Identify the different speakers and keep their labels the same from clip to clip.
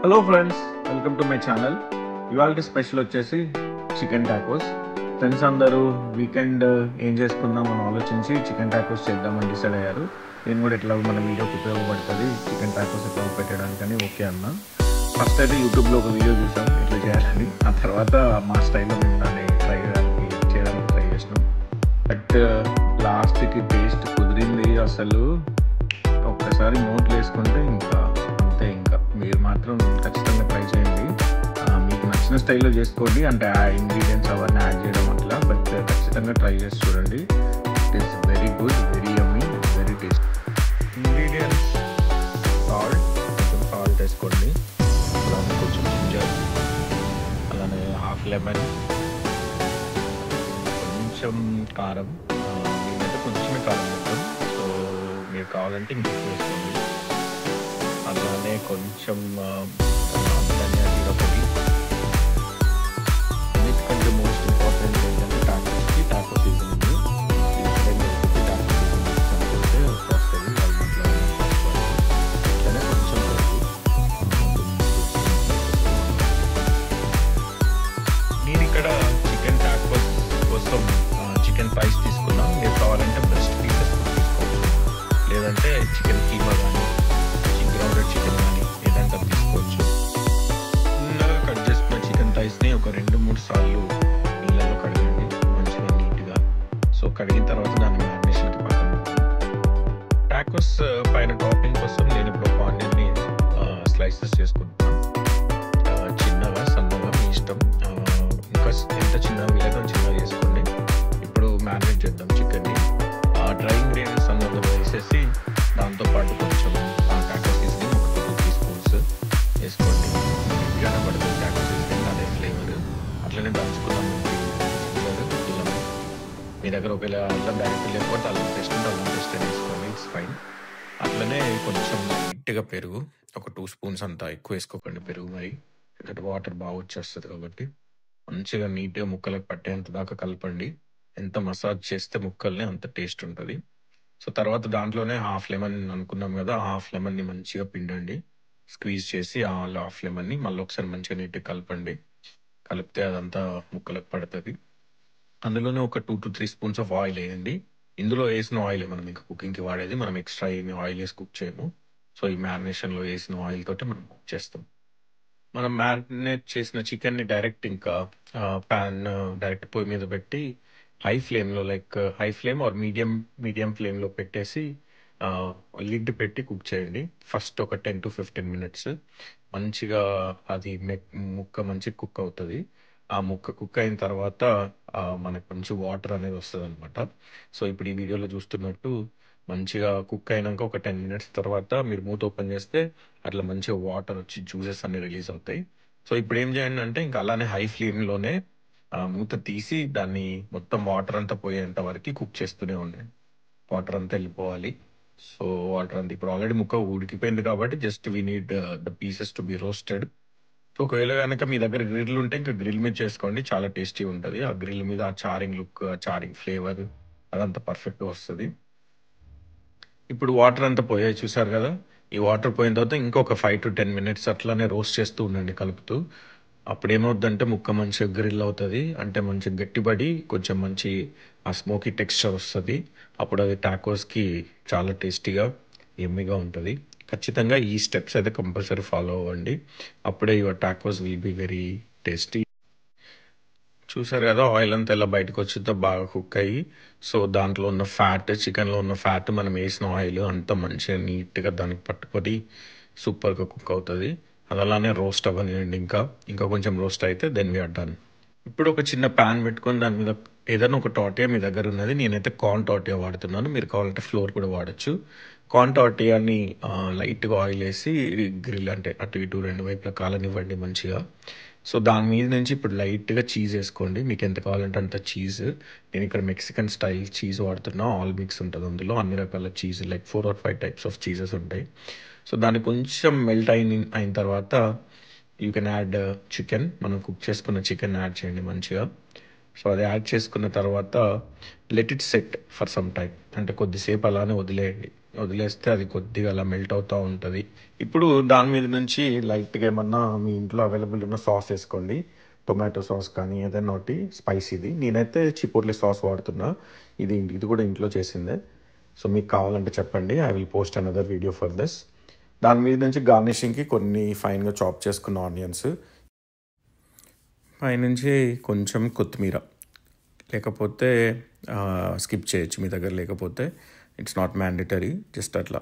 Speaker 1: Hello friends, welcome to my channel. ఇవాళ special వచ్చేసి chicken tacos. Friends అందరూ weekend ఏం చేసుకుందాం అని ఆలోచించి చికెన్ టాకోస్ చేద్దామని డిసైడ్ అయ్యారు. నేను కూడా ఎట్లా మన వీడియోకి ఉపయోగపడుతుంది చికెన్ టాకోస్ ఎట్లా పెట్టడానికని ఓకే అన్నా. ఫస్ట్ అయితే యూట్యూబ్లో ఒక వీడియో చూసాం ఎట్లా చేయాలని. ఆ తర్వాత మా స్టైల్లో మేము దాన్ని చేయడానికి ట్రై చేసినాం. బట్ లాస్ట్కి టేస్ట్ కుదిరింది. అసలు ఒక్కసారి నోట్లు వేసుకుంటే ఇంకా మీరు మాత్రం ఖచ్చితంగా ట్రై చేయండి. మీకు నచ్చిన స్టైల్లో చేసుకోండి, అంటే ఆ ఇంగ్రీడియంట్స్ అవన్నీ యాడ్ చేయడం అట్లా. బట్ ఖచ్చితంగా ట్రై చేసి చూడండి. It is very good, very yummy, very tasty. Ingredients కొంచెం సాల్ట్ వేసుకోండి, అలానే కొంచెం జింజర్, అలానే హాఫ్ లెమన్, కొంచెం కారం. నేనైతే కొంచెమే కారం పెట్టాం, సో మీరు కావాలంటే ఇంకొక వేసుకోండి. అలానే కొంచెం ధనియా జీరా పొడి. అన్నిటికంటే మోస్ట్ ఇంపార్టెంట్ ఏంటంటే టాకోస్కి టాకో సీజన్ ఉంది. టాకో సీజన్ వస్తుంది అట్లనే కొంచెం నేను ఇక్కడ చికెన్ టాకోస్ కోసం చికెన్ థైస్ తీసుకున్నాం. మీరు కావాలంటే బ్రెస్ట్ పీసెస్ తీసుకోవచ్చు, లేదంటే చికెన్ కీమా కానీ గ్రౌండెడ్ చికెన్ కానీ ఏదంటే తీసుకోవచ్చు. చిన్నగా కట్ చేసుకున్న చికెన్ థైస్ని ఒక 2-3 సార్లు నీళ్ళలో కడగండి మంచిగా నీట్గా. సో కడిగిన తర్వాత దాన్ని మ్యారినేషన్కి పక్కన టాకోస్ పైన టాపింగ్ కోసం నేను ఇప్పుడు ఒక ఆనియన్ని స్లైసెస్ చేసుకుంటున్నాను. చిన్నగా సన్నగా మీ ఇష్టం, ఇంకా ఎంత చిన్నగా వీలైతే చిన్నగా చేసుకోండి. ఇప్పుడు మ్యారినేట్ చేద్దాం చికెన్ని. డ్రై ఇంగ్రీడియంట్స్ అన్నది వేసేసి దాంతోపాటు కొంచెం టాకో సీజనింగ్ ఒక 2-3 స్పూన్స్ వేసుకోండి. నీట్గానే పడుతుంది టాకో సీజనింగ్, అదే ఫ్లేవర్. అట్లనే దంచుకున్నాం అల్లం. మీ దగ్గర ఒకవేళ అల్లం డైరెక్ట్ లేకపోతే అల్లం పేస్ట్ ఉంటే అల్లం పేస్ట్ వేసుకోండి, ఇట్స్ ఫైన్. అట్లనే కొంచెం లైట్గా పెరుగు, ఒక 2 స్పూన్స్ అంతా, ఎక్కువ వేసుకోకండి పెరుగు మరి, ఎందుకంటే వాటర్ బాగా వచ్చేస్తుంది కాబట్టి. మంచిగా నీట్గా ముక్కలకు పట్టేంత దాకా కలపండి. ఎంత మసాజ్ చేస్తే ముక్కల్ని అంత టేస్ట్ ఉంటుంది. సో తర్వాత దాంట్లోనే హాఫ్ లెమన్ అనుకున్నాం కదా, హాఫ్ లెమన్ని మంచిగా పిండండి, స్క్వీజ్ చేసి ఆ హాఫ్ లెమన్ని మళ్ళీ ఒకసారి మంచిగా నీట్గా కలపండి. కలిపితే అదంతా ముక్కలకు పడుతుంది. అందులోనే ఒక 2-3 స్పూన్స్ ఆఫ్ ఆయిల్ వేయండి. ఇందులో వేసిన ఆయిల్ మనం ఇంకా కుకింగ్కి వాడేది, మనం ఎక్స్ట్రా ఏమి ఆయిల్ వేసి కుక్ చేయము. సో ఈ మ్యారినేషన్లో వేసిన ఆయిల్ తోటి మనం కుక్ చేస్తాం. మనం మ్యారినేట్ చేసిన చికెన్ని డైరెక్ట్ ఇంకా ప్యాన్ డైరెక్ట్ పొయ్యి మీద పెట్టి హై ఫ్లేమ్ ఆర్ మీడియం ఫ్లేమ్లో పెట్టేసి లిడ్ పెట్టి కుక్ చేయండి. ఫస్ట్ ఒక 10-15 మినిట్స్ మంచిగా అది ముక్క మంచిగా కుక్ అవుతుంది. ఆ ముక్క కుక్ అయిన తర్వాత మనకు మంచి వాటర్ అనేది వస్తుంది అనమాట. సో ఇప్పుడు ఈ వీడియోలో చూస్తున్నట్టు మంచిగా కుక్ అయినాక ఒక 10 మినిట్స్ తర్వాత మీరు మూత ఓపెన్ చేస్తే అట్లా మంచిగా వాటర్ వచ్చి జ్యూసెస్ అన్ని రిలీజ్ అవుతాయి. సో ఇప్పుడు ఏం చేయండి అంటే ఇంకా అలానే హై ఫ్లేమ్లోనే మూత తీసి దాన్ని మొత్తం వాటర్ అంతా పోయేంత వరకు కుక్ చేస్తూనే ఉండండి. వాటర్ అంతా వెళ్ళిపోవాలి. సో వాటర్ అంతా ఇప్పుడు ఆల్రెడీ ముక్క ఉడికిపోయింది కాబట్టి just we need the pieces to be roasted. ఒకవేళ కనుక మీ దగ్గర గ్రిల్ ఉంటే ఇంకా గ్రిల్ మీద చేసుకోండి, చాలా టేస్టీ ఉంటుంది. ఆ గ్రిల్ మీద ఆ చారింగ్ లుక్, ఆ చారింగ్ ఫ్లేవర్ అదంతా పర్ఫెక్ట్గా వస్తుంది. ఇప్పుడు వాటర్ అంతా పోయాయి చూసారు కదా. ఈ వాటర్ పోయిన తర్వాత ఇంకొక 5-10 మినిట్స్ అట్లానే రోస్ట్ చేస్తూ ఉండండి కలుపుతూ. అప్పుడు ఏమవుద్దంటే ముక్క మంచిగా గ్రిల్ అవుతుంది, అంటే మంచిగా గట్టిపడి కొంచెం మంచి ఆ స్మోకీ టెక్స్చర్ వస్తుంది. అప్పుడు అది టాకోస్కి చాలా టేస్టీగా యమ్మీగా ఉంటుంది. ఖచ్చితంగా ఈ స్టెప్స్ అయితే కంపల్సరీ ఫాలో అవ్వండి, అప్పుడే your tacos will be very tasty. చూసారు కదా ఆయిల్ అంతా ఎలా బయటకు వచ్చిందో బాగా కుక్ అయ్యి. సో దాంట్లో ఉన్న ఫ్యాట్, చికెన్లో ఉన్న ఫ్యాట్ మనం వేసిన ఆయిల్ అంతా మంచిగా నీట్గా దానికి పట్టుకొని సూపర్గా కుక్ అవుతుంది. అది అలానే రోస్ట్ అవ్వనివ్వండి, ఇంకా కొంచెం రోస్ట్ అయితే దెన్ వీఆర్ డన్. ఇప్పుడు ఒక చిన్న ప్యాన్ పెట్టుకొని దాని మీద ఏదైనా ఒక టాటియా మీ దగ్గర ఉన్నది, నేనైతే కార్న్ టాటియా వాడుతున్నాను, మీరు కావాలంటే ఫ్లోర్ కూడా వాడచ్చు. కార్న్ టాటియాని లైట్గా ఆయిల్ వేసి గ్రిల్ అంటే అటు ఇటు 2 వైపులా కాలనివ్వండి మంచిగా. సో దాని మీద నుంచి ఇప్పుడు లైట్గా చీజ్ వేసుకోండి, మీకు ఎంత కావాలంటే అంత చీజ్. నేను ఇక్కడ మెక్సికన్ స్టైల్ చీజ్ వాడుతున్నా, ఆల్ మిక్స్ ఉంటుంది అందులో, అన్ని రకాల cheese like 4 or 5 types of cheeses ఉంటాయి. సో దాన్ని కొంచెం మెల్ట్ అయిన తర్వాత యూ కెన్ యాడ్ చికెన్, మనం కుక్ చేసుకున్న చికెన్ యాడ్ చేయండి మంచిగా. సో అది యాడ్ చేసుకున్న తర్వాత let it set for some time, అంటే కొద్దిసేపు అలానే వదిలేయండి. వదిలేస్తే అది కొద్దిగా అలా మెల్ట్ అవుతూ ఉంటుంది. ఇప్పుడు దాని మీద నుంచి లైట్గా ఏమన్నా మీ ఇంట్లో అవైలబుల్ ఉన్న సాస్ వేసుకోండి. టొమాటో సాస్ కానీ ఏదైనా ఒకటి స్పైసీది. నేనైతే చిపోట్లే సాస్ వాడుతున్నా. ఇది కూడా ఇంట్లో చేసిందే. సో మీకు కావాలంటే చెప్పండి. I will post another video for this. దాని మీద నుంచి గార్నిషింగ్కి కొన్ని ఫైన్గా చాప్ చేసుకున్న ఆనియన్స్, పైనుంచి కొంచెం కొత్తిమీర, లేకపోతే స్కిప్ చేయొచ్చు మీ దగ్గర లేకపోతే. ఇట్స్ నాట్ మ్యాండేటరీ, జస్ట్ అట్లా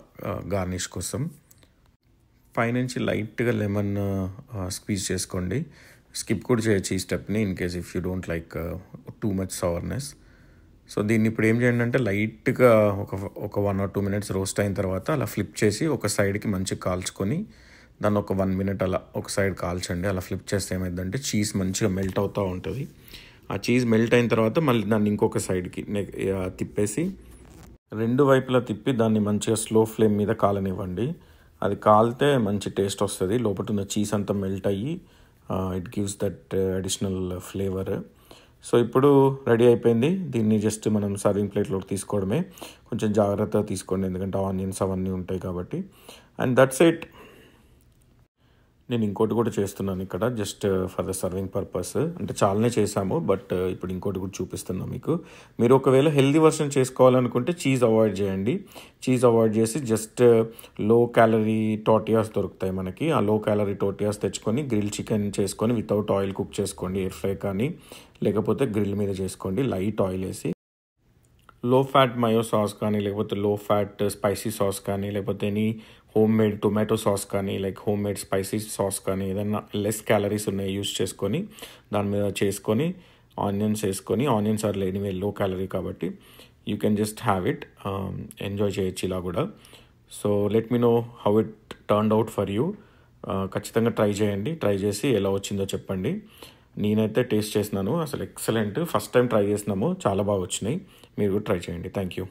Speaker 1: గార్నిష్ కోసం. పైనుంచి లైట్గా లెమన్ స్క్వీజ్ చేసుకోండి. స్కిప్ కూడా చేయొచ్చు ఈ స్టెప్ని in case if you don't like too much sourness. So దీన్ని ఇప్పుడు ఏం చేయండి అంటే లైట్గా ఒక 1 or 2 minutes రోస్ట్ అయిన తర్వాత అలా ఫ్లిప్ చేసి ఒక సైడ్కి మంచిగా కాల్చుకొని దాన్ని ఒక 1 minute అలా ఒక సైడ్ కాల్చండి. అలా ఫ్లిప్ చేస్తే ఏమైందంటే చీజ్ మంచిగా మెల్ట్ అవుతూ ఉంటుంది. ఆ చీజ్ మెల్ట్ అయిన తర్వాత మళ్ళీ దాన్ని ఇంకొక సైడ్కి తిప్పేసి 2 వైపులా తిప్పి దాన్ని మంచిగా స్లో ఫ్లేమ్ మీద కాలనివ్వండి. అది కాలితే మంచి టేస్ట్ వస్తుంది. లోపల ఉన్న చీజ్ అంతా మెల్ట్ అయ్యి it gives that additional flavour. So ఇప్పుడు రెడీ అయిపోయింది. దీన్ని జస్ట్ మనం సర్వింగ్ ప్లేట్లోకి తీసుకోవడమే. కొంచెం జాగ్రత్తగా తీసుకోండి ఎందుకంటే ఆనియన్స్ అవన్నీ ఉంటాయి కాబట్టి. And that's it. నేను ఇంకోటి కూడా చేస్తున్నాను ఇక్కడ just for the serving purpose. అంటే చాలానే చేశాము బట్ ఇప్పుడు ఇంకోటి కూడా చూపిస్తున్నాను మీకు. మీరు ఒకవేళ హెల్దీ వర్షన్ చేసుకోవాలనుకుంటే చీజ్ అవాయిడ్ చేయండి. చీజ్ అవాయిడ్ చేసి జస్ట్ లో క్యాలరీ టోర్టియాస్ దొరుకుతాయి మనకి. ఆ లో క్యాలరీ టోర్టియాస్ తెచ్చుకొని గ్రిల్ చికెన్ చేసుకొని వితౌట్ ఆయిల్ కుక్ చేసుకోండి. ఎయిర్ ఫ్రై కానీ లేకపోతే గ్రిల్ మీద చేసుకోండి లైట్ ఆయిల్ వేసి. లో ఫ్యాట్ మయో సాస్ కానీ లేకపోతే లో ఫ్యాట్ స్పైసీ సాస్ కానీ లేకపోతే any homemade tomato sauce కానీ like homemade spicy sauce కానీ ఏదైనా లెస్ క్యాలరీస్ ఉన్నాయి యూస్ చేసుకొని దాని మీద చేసుకొని ఆనియన్స్ వేసుకొని, onions are anyway low calorie కాబట్టి you can just have it. Enjoy చేయొచ్చు ఇలా కూడా. So let me know how it turned out for you. ఖచ్చితంగా ట్రై చేయండి. ట్రై చేసి ఎలా వచ్చిందో చెప్పండి. నేనైతే టేస్ట్ చేసినాను, అసలు ఎక్సలెంట్. ఫస్ట్ టైం ట్రై చేసినాము, చాలా బాగా వచ్చినాయి. మీరు కూడా ట్రై చేయండి. Thank you.